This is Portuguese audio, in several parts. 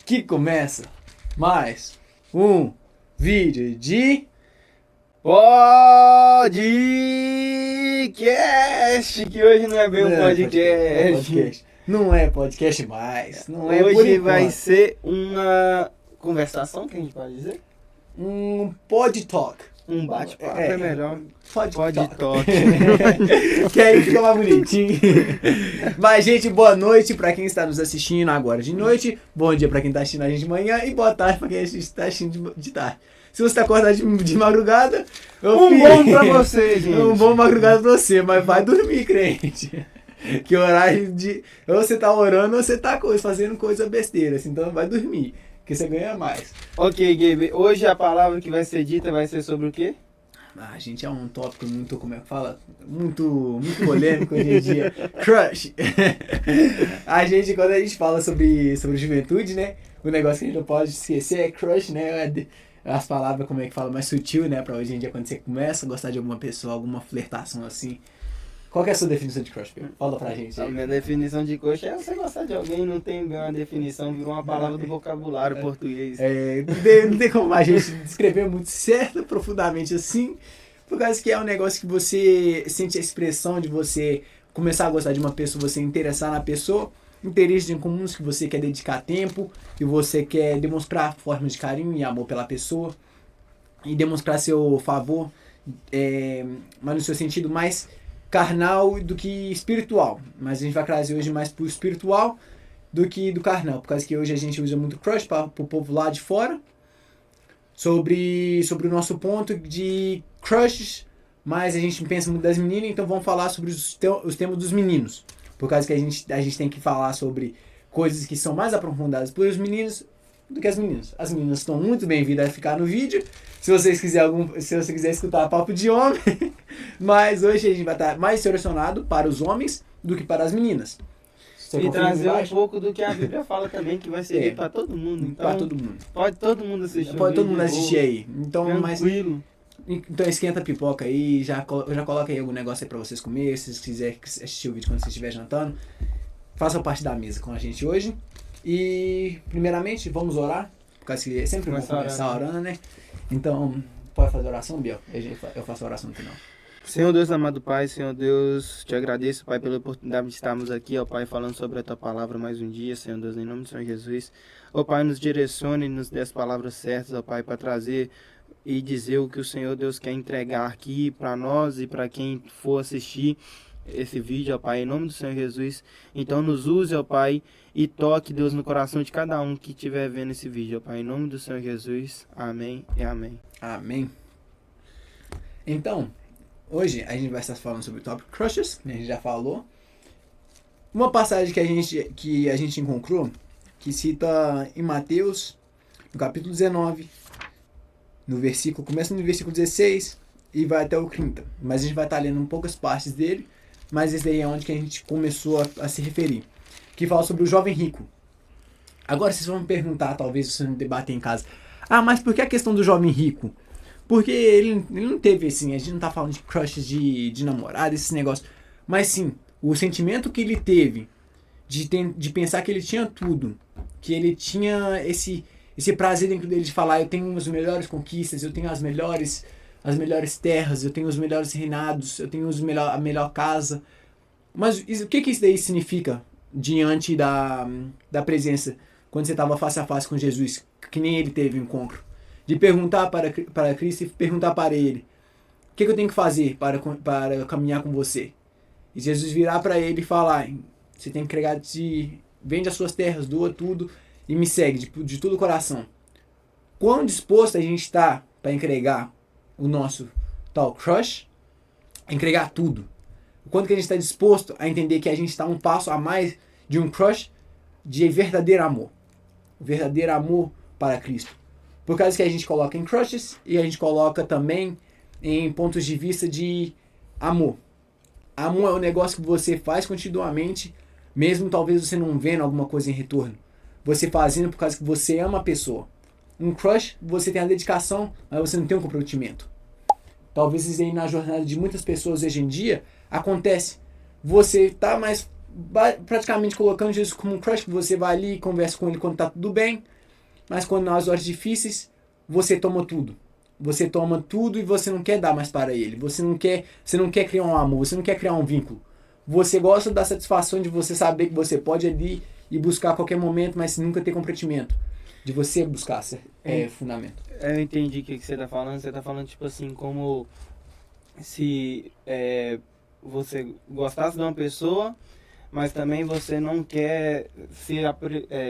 que começa mais um vídeo de podcast, que hoje não é bem um podcast. Não é podcast mais. Não é hoje vai ser uma conversação, que a gente pode dizer? Um pod talk. Um bate-papo é melhor. Pod talk. Que aí fica mais bonitinho. Mas, gente, boa noite pra quem está nos assistindo agora de noite. Bom dia pra quem está assistindo a gente de manhã. E boa tarde pra quem está assistindo de tarde. Se você está acordado de madrugada... bom pra você, gente. Um bom madrugada pra você, mas vai dormir, crente. Que horário de... Ou você tá orando ou você tá fazendo coisa besteira. Assim, então vai dormir, que você ganha mais. Ok, Gabe. Hoje a palavra que vai ser dita vai ser sobre o quê? Gente, é um tópico muito, como é que fala? Muito polêmico hoje em dia. Crush. Quando a gente fala sobre juventude, né? O negócio que a gente não pode esquecer é crush, né? As palavras, como é que fala, mais sutil, né? Pra hoje em dia, quando você começa a gostar de alguma pessoa, alguma flertação assim. Qual que é a sua definição de crush, Pedro? Fala pra gente aí. A minha definição de crush é você gostar de alguém, não tem bem uma definição, virou uma palavra do vocabulário português. Não tem como a gente descrever muito certo, profundamente assim, por causa que é um negócio que você sente a expressão de você começar a gostar de uma pessoa, você interessar na pessoa, interesses em comuns que você quer dedicar tempo, que você quer demonstrar formas de carinho e amor pela pessoa, e demonstrar seu favor, mas no seu sentido mais carnal do que espiritual. Mas a gente vai trazer hoje mais pro espiritual do que do carnal, por causa que hoje a gente usa muito crush para o povo lá de fora, sobre o nosso ponto de crushes, mas a gente pensa muito das meninas, então vamos falar sobre os temas dos meninos, por causa que a gente tem que falar sobre coisas que são mais aprofundadas pelos meninos do que as meninas. As meninas estão muito bem-vindas a ficar no vídeo, se você quiser escutar papo de homem, mas hoje a gente vai estar mais selecionado para os homens do que para as meninas. E trazer um pouco do que a Bíblia fala também, que vai servir para todo mundo. Então, para todo mundo. Pode todo mundo assistir. Pode todo mundo assistir aí. Então, tranquilo. Então esquenta a pipoca aí, já coloca aí algum negócio aí pra vocês comer, se vocês quiserem assistir o vídeo quando você estiver jantando. Façam parte da mesa com a gente hoje. E, primeiramente, vamos orar, porque é sempre bom começar orando, né? Então, pode fazer oração, Biel? Eu faço a oração no final. Senhor Deus, amado Pai, Senhor Deus, te agradeço, Pai, pela oportunidade de estarmos aqui, ó Pai, falando sobre a Tua Palavra mais um dia, Senhor Deus, em nome do Senhor Jesus. Ó Pai, nos direcione e nos dê as palavras certas, ó Pai, para trazer e dizer o que o Senhor Deus quer entregar aqui para nós e para quem for assistir esse vídeo, ó Pai, em nome do Senhor Jesus. Então nos use, ó Pai, e toque, Deus, no coração de cada um que estiver vendo esse vídeo, ó Pai, em nome do Senhor Jesus. Amém e amém. Amém. Então, hoje a gente vai estar falando sobre Top Crushes, né? A gente já falou. Uma passagem que a gente encontrou, que cita em Mateus, no capítulo 19, começa no versículo 16 e vai até o 30. Mas a gente vai estar lendo poucas partes dele, mas esse daí é onde que a gente começou a se referir. Que fala sobre o jovem rico. Agora vocês vão me perguntar, talvez vocês vão debater em casa, mas por que a questão do jovem rico? Porque ele não teve assim, a gente não tá falando de crushes de namorada, esse negócio. Mas sim, o sentimento que ele teve de pensar que ele tinha tudo, que ele tinha esse prazer dentro dele de falar, eu tenho as melhores conquistas, eu tenho as melhores terras, eu tenho os melhores reinados, eu tenho a melhor casa. Mas o que isso daí significa diante da presença, quando você estava face a face com Jesus, que nem ele teve um encontro? De perguntar para Cristo e perguntar para ele, o que eu tenho que fazer para caminhar com você? E Jesus virar para ele e falar, você tem que entregar vende as suas terras, doa tudo e me segue de todo o coração. Quão disposto a gente está para entregar o nosso tal crush, entregar tudo? O quanto que a gente está disposto a entender que a gente está um passo a mais de um crush de verdadeiro amor. O verdadeiro amor para Cristo. Por causa que a gente coloca em crushes e a gente coloca também em pontos de vista de amor. Amor é um negócio que você faz continuamente, mesmo talvez você não vendo alguma coisa em retorno. Você fazendo por causa que você ama a pessoa. Um crush, você tem a dedicação, mas você não tem um comprometimento. Talvez isso aí na jornada de muitas pessoas hoje em dia acontece. Você está mais praticamente colocando Jesus como um crush, que você vai ali e conversa com ele quando tá tudo bem, mas quando nas horas difíceis, você toma tudo. Você toma tudo e você não quer dar mais para ele. Você não quer criar um amor, você não quer criar um vínculo. Você gosta da satisfação de você saber que você pode ali e buscar a qualquer momento, mas nunca ter comprometimento. De você buscar fundamento. Eu entendi o que você tá falando. Você tá falando, tipo assim, como se você gostasse de uma pessoa, mas também você não quer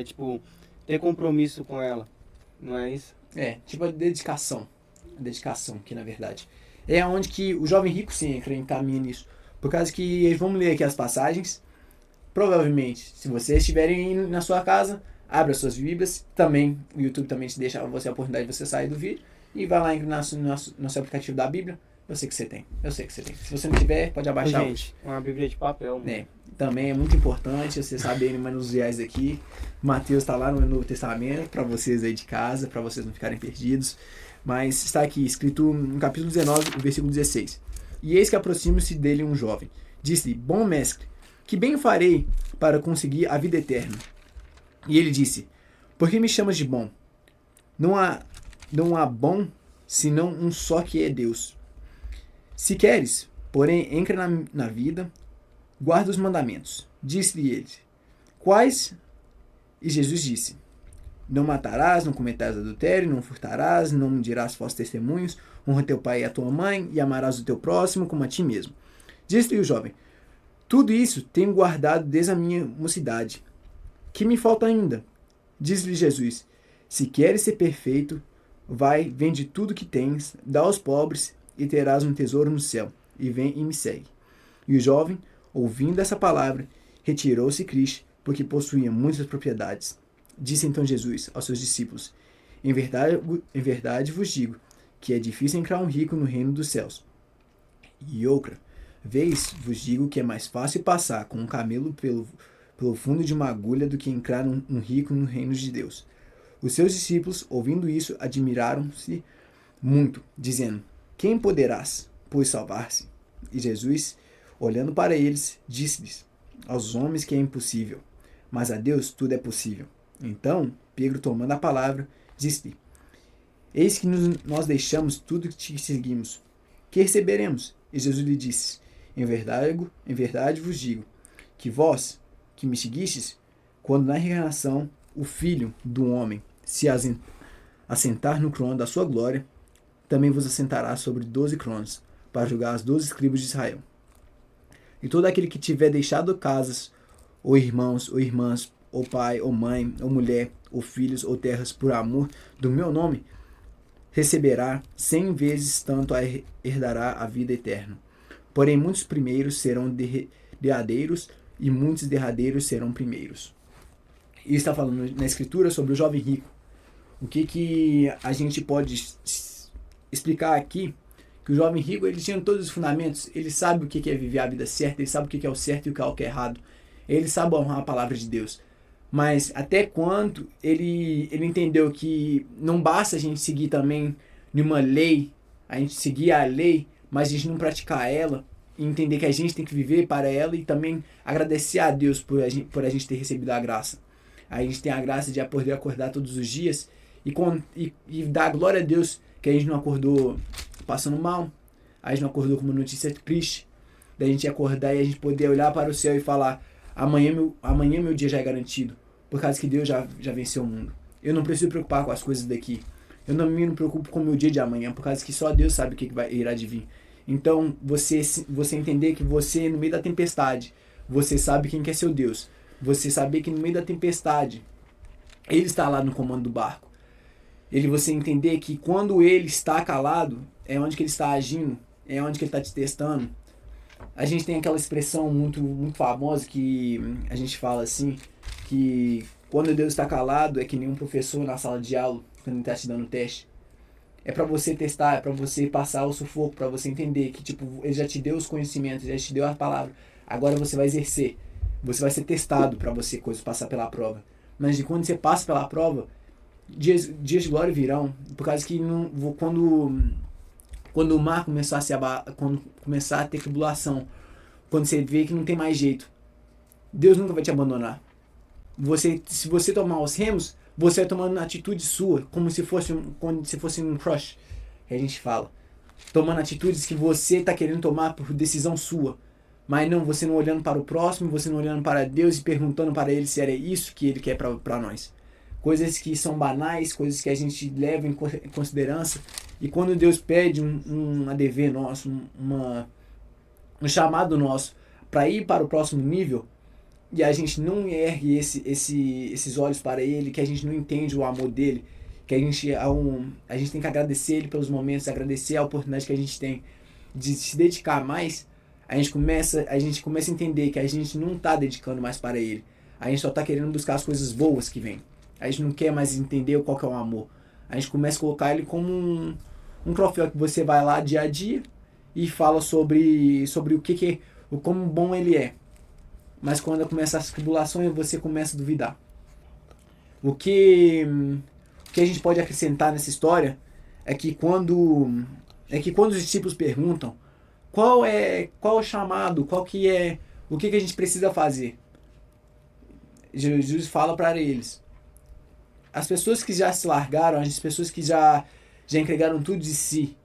tipo, ter compromisso com ela. Não é isso? Tipo a dedicação. A dedicação, que na verdade é onde que o jovem rico se encaminha nisso. Por causa que, vamos ler aqui as passagens. Provavelmente, se vocês estiverem na sua casa, abra suas Bíblias. Também, o YouTube também te deixa você a oportunidade de você sair do vídeo. E vai lá no seu aplicativo da Bíblia. Eu sei que você tem. Se você não tiver, pode abaixar. Gente, uma Bíblia de papel. Também é muito importante você saberem manusear isso aqui. Mateus está lá no Novo Testamento, para vocês aí de casa, para vocês não ficarem perdidos. Mas está aqui, escrito no capítulo 19, versículo 16. E eis que aproxima-se dele um jovem. Disse-lhe, bom mestre, que bem farei para conseguir a vida eterna? E ele disse, por que me chamas de bom? Não há bom, senão um só que é Deus. Se queres, porém, entra na vida, guarda os mandamentos. Disse-lhe ele, quais? E Jesus disse, não matarás, não cometerás adultério, não furtarás, não dirás falsos testemunhos, honra teu pai e a tua mãe, e amarás o teu próximo como a ti mesmo. Disse-lhe o jovem, tudo isso tenho guardado desde a minha mocidade. Que me falta ainda? Diz-lhe Jesus, se queres ser perfeito, vai, vende tudo que tens, dá aos pobres, e terás um tesouro no céu, e vem e me segue. E o jovem, ouvindo essa palavra, retirou-se triste, porque possuía muitas propriedades. Disse então Jesus aos seus discípulos, em verdade vos digo, que é difícil entrar um rico no reino dos céus. E outra vez vos digo que é mais fácil passar com um camelo pelo fundo de uma agulha do que entrar um rico no reino de Deus. Os seus discípulos, ouvindo isso, admiraram-se muito, dizendo, quem poderás, pois, salvar-se? E Jesus, olhando para eles, disse-lhes, aos homens que é impossível, mas a Deus tudo é possível. Então, Pedro, tomando a palavra, disse-lhe, eis que nós deixamos tudo que te seguimos. Que receberemos? E Jesus lhe disse, em verdade vos digo, que vós, que me seguistes, quando na reencarnação o Filho do Homem se assentar no trono da sua glória, também vos assentará sobre 12 tronos, para julgar as 12 tribos de Israel. E todo aquele que tiver deixado casas, ou irmãos, ou irmãs, ou pai, ou mãe, ou mulher, ou filhos, ou terras, por amor do meu nome, receberá 100 vezes tanto, herdará a vida eterna. Porém, muitos primeiros serão derradeiros, e muitos derradeiros serão primeiros. E está falando na Escritura sobre o jovem rico. O que a gente pode explicar aqui? Que o jovem rico, ele tinha todos os fundamentos, ele sabe o que é viver a vida certa, ele sabe o que é o certo e o que é o errado. Ele sabe honrar a palavra de Deus. Mas até quanto ele entendeu que não basta a gente seguir também numa lei, a gente seguir a lei, mas a gente não praticar ela, e entender que a gente tem que viver para ela e também agradecer a Deus por a gente ter recebido a graça. A gente tem a graça de poder acordar todos os dias e dar glória a Deus que a gente não acordou passando mal, a gente não acordou com uma notícia triste, da gente acordar e a gente poder olhar para o céu e falar, amanhã meu dia já é garantido, por causa que Deus já venceu o mundo. Eu não preciso me preocupar com as coisas daqui. Eu não me preocupo com o meu dia de amanhã, por causa que só Deus sabe o que irá de vir. Então, você entender que você, no meio da tempestade, você sabe quem que é seu Deus. Você saber que no meio da tempestade, Ele está lá no comando do barco. Você entender que quando Ele está calado, é onde que Ele está agindo, é onde que Ele está te testando. A gente tem aquela expressão muito, muito famosa que a gente fala assim, que quando Deus está calado é que nem um professor na sala de aula, quando ele está te dando teste. É para você testar, é para você passar o sufoco, para você entender que tipo, ele já te deu os conhecimentos, já te deu a palavra. Agora você vai exercer. Você vai ser testado para você passar pela prova. Mas de quando você passa pela prova, dias de glória virão. Por causa que quando o mar começar quando começar a ter tribulação, quando você vê que não tem mais jeito, Deus nunca vai te abandonar. Se você tomar os remos, Você vai tomando atitude sua, como se fosse um crush, que a gente fala. Tomando atitudes que você está querendo tomar por decisão sua. Mas não, você não olhando para o próximo, você não olhando para Deus e perguntando para Ele se era isso que Ele quer para nós. Coisas que são banais, coisas que a gente leva em consideração. E quando Deus pede um ADV nosso, um chamado nosso para ir para o próximo nível, e a gente não ergue esses olhos para Ele, que a gente não entende o amor dele, que a gente tem que agradecer Ele pelos momentos, agradecer a oportunidade que a gente tem de se dedicar mais, a gente começa a entender que a gente não está dedicando mais para Ele. A gente só está querendo buscar as coisas boas que vêm. A gente não quer mais entender qual que é o amor. A gente começa a colocar ele como um troféu que você vai lá dia a dia e fala sobre o como bom ele é. Mas quando começa as tribulações, você começa a duvidar. O que a gente pode acrescentar nessa história é que quando os discípulos perguntam qual é o chamado, o que a gente precisa fazer, Jesus fala para eles: as pessoas que já se largaram, as pessoas que já entregaram tudo de si,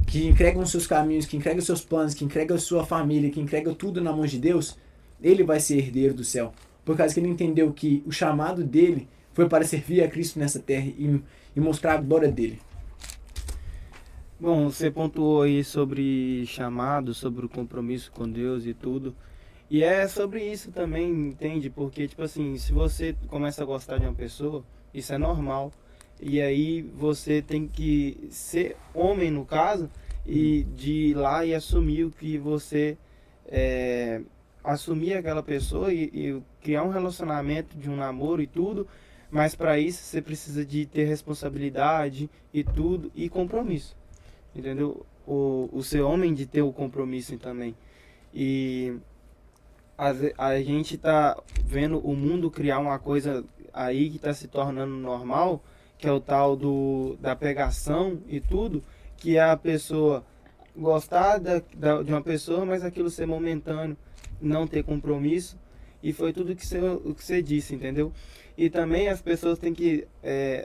que entregam os seus caminhos, que entregam os seus planos, que entregam a sua família, que entregam tudo na mão de Deus, ele vai ser herdeiro do céu. Por causa que ele entendeu que o chamado dele foi para servir a Cristo nessa terra e mostrar a glória dele. Bom, você pontuou aí sobre chamado, sobre o compromisso com Deus e tudo. E é sobre isso também, entende? Porque, tipo assim, se você começa a gostar de uma pessoa, isso é normal. E aí você tem que ser homem, no caso, e de ir lá e assumir o que você... assumir aquela pessoa e criar um relacionamento de um namoro e tudo. Mas para isso você precisa de ter responsabilidade e tudo, e compromisso. Entendeu? O ser homem de ter o compromisso também. E... a gente tá vendo o mundo criar uma coisa aí que tá se tornando normal, que é o tal da pegação e tudo, que é a pessoa gostar de uma pessoa, mas aquilo ser momentâneo, não ter compromisso, e foi tudo o que você disse, entendeu? E também as pessoas têm que,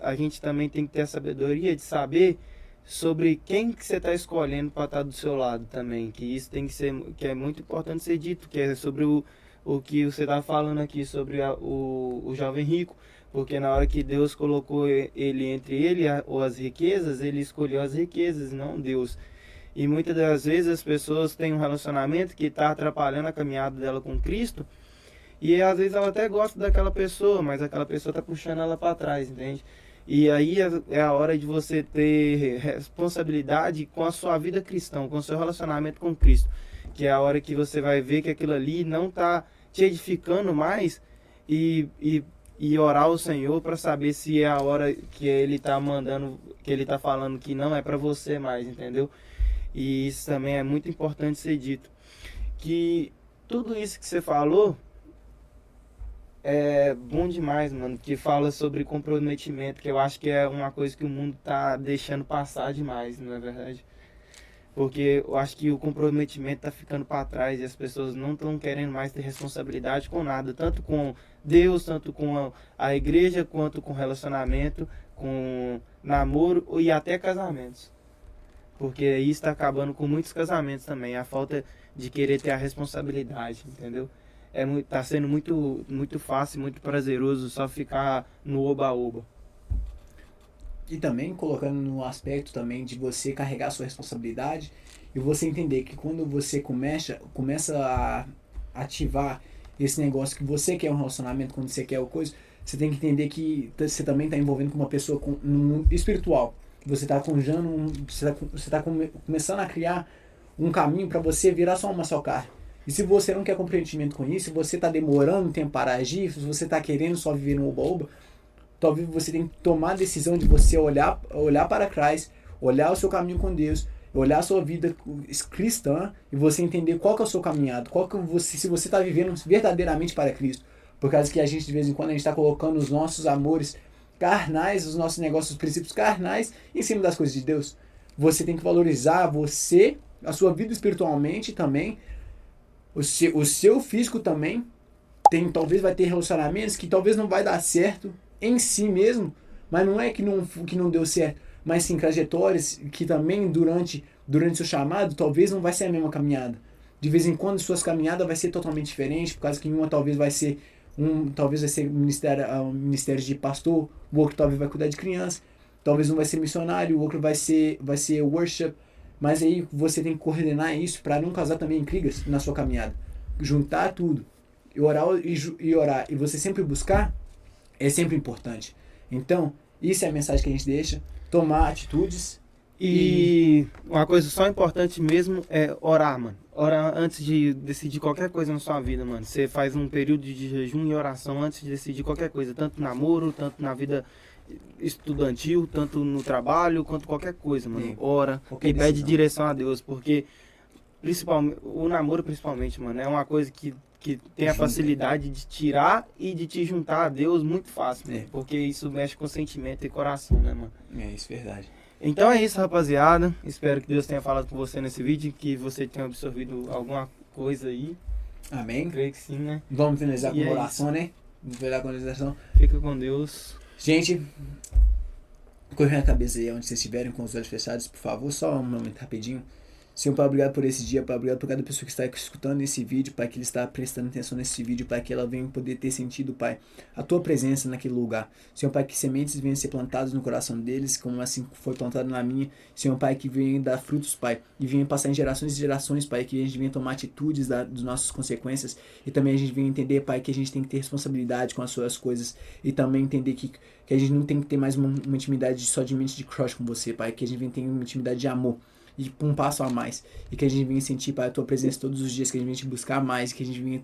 a gente também tem que ter a sabedoria de saber sobre quem que você está escolhendo para estar do seu lado também, que isso tem que ser, que é muito importante ser dito, que é sobre o que você está falando aqui sobre o jovem rico, porque na hora que Deus colocou ele entre ele ou as riquezas, ele escolheu as riquezas, não Deus. E muitas das vezes as pessoas têm um relacionamento que está atrapalhando a caminhada dela com Cristo, e às vezes ela até gosta daquela pessoa, mas aquela pessoa está puxando ela para trás, entende? E aí é a hora de você ter responsabilidade com a sua vida cristã, com o seu relacionamento com Cristo. Que é a hora que você vai ver que aquilo ali não está te edificando mais e orar ao Senhor para saber se é a hora que Ele está mandando, que Ele está falando que não é para você mais, entendeu? E isso também é muito importante ser dito. Que tudo isso que você falou... é bom demais, mano, que fala sobre comprometimento, que eu acho que é uma coisa que o mundo tá deixando passar demais, não é verdade? Porque eu acho que o comprometimento tá ficando para trás e as pessoas não estão querendo mais ter responsabilidade com nada, tanto com Deus, tanto com a igreja, quanto com relacionamento, com namoro e até casamentos. Porque isso está acabando com muitos casamentos também, a falta de querer ter a responsabilidade, entendeu? Tá sendo muito fácil, muito prazeroso só ficar no oba-oba. E também colocando no aspecto também de você carregar a sua responsabilidade e você entender que quando você começa a ativar esse negócio que você quer um relacionamento, quando você quer uma coisa, você tem que entender que você também está envolvendo com uma pessoa no mundo espiritual. Você está começando a criar um caminho para você virar só uma só carne. E se você não quer comprometimento com isso, se você está demorando tempo para agir, se você está querendo só viver no oba-oba, talvez você tenha que tomar a decisão de você olhar para trás, olhar o seu caminho com Deus, olhar a sua vida cristã e você entender qual que é o seu caminhado, se você está vivendo verdadeiramente para Cristo. Por causa que a gente, de vez em quando, a gente está colocando os nossos amores carnais, os nossos negócios, os princípios carnais em cima das coisas de Deus. Você tem que valorizar você, a sua vida espiritualmente também, o seu físico também. Talvez vai ter relacionamentos que talvez não vai dar certo em si mesmo, mas não é que não deu certo, mas sim trajetórias que também durante seu chamado, talvez não vai ser a mesma caminhada. De vez em quando suas caminhadas vai ser totalmente diferente, por causa que uma talvez vai ser ministério de pastor, o outro talvez vai cuidar de criança, talvez um vai ser missionário, o outro vai ser worship, mas aí você tem que coordenar isso para não causar também intrigas na sua caminhada. Juntar tudo, e orar e você sempre buscar, é sempre importante. Então, isso é a mensagem que a gente deixa, tomar atitudes. E uma coisa só importante mesmo é orar, mano. Orar antes de decidir qualquer coisa na sua vida, mano. Você faz um período de jejum e oração antes de decidir qualquer coisa. Tanto namoro, tanto na vida estudantil, tanto no trabalho, quanto qualquer coisa, mano. Ora e pede direção a Deus. Porque, principalmente, o namoro principalmente, mano, é uma coisa que tem a facilidade de tirar e de te juntar a Deus muito fácil, mano. Porque isso mexe com sentimento e coração, né, mano? É, isso é verdade. Então é isso, rapaziada. Espero que Deus tenha falado com você nesse vídeo, que você tenha absorvido alguma coisa aí. Amém. Creio que sim, né? Vamos finalizar com oração, né? Vamos finalizar com oração. Fica com Deus. Gente, correndo a cabeça aí onde vocês estiverem com os olhos fechados, por favor, só um momento rapidinho. Senhor, Pai, obrigado por esse dia, Pai, obrigado por cada pessoa que está escutando esse vídeo, Pai, que ele está prestando atenção nesse vídeo, Pai, que ela venha poder ter sentido, Pai, a Tua presença naquele lugar. Senhor, Pai, que sementes venham ser plantadas no coração deles, como assim foi plantado na minha. Senhor, Pai, que venham dar frutos, Pai, e venham passar em gerações e gerações, Pai, que a gente venha tomar atitudes das nossas consequências, e também a gente venha entender, Pai, que a gente tem que ter responsabilidade com as suas coisas, e também entender que a gente não tem que ter mais uma intimidade só de mente de crush com você, Pai, que a gente venha ter uma intimidade de amor, e um passo a mais, e que a gente venha sentir, Pai, a Tua presença todos os dias, que a gente venha te buscar mais, que a gente venha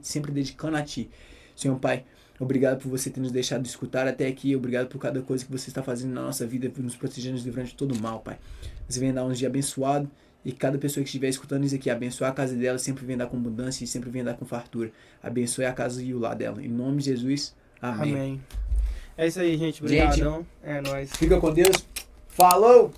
sempre dedicando a Ti. Senhor, Pai, obrigado por você ter nos deixado escutar até aqui, obrigado por cada coisa que você está fazendo na nossa vida, por nos proteger, nos livrando de todo mal, Pai. Você venha dar um dia abençoado, e cada pessoa que estiver escutando isso aqui, abençoe a casa dela, sempre venha dar com abundância e sempre venha dar com fartura. Abençoe a casa e o lar dela. Em nome de Jesus, amém. É isso aí, gente. Obrigadão. É nóis. Fica com Deus. Falou!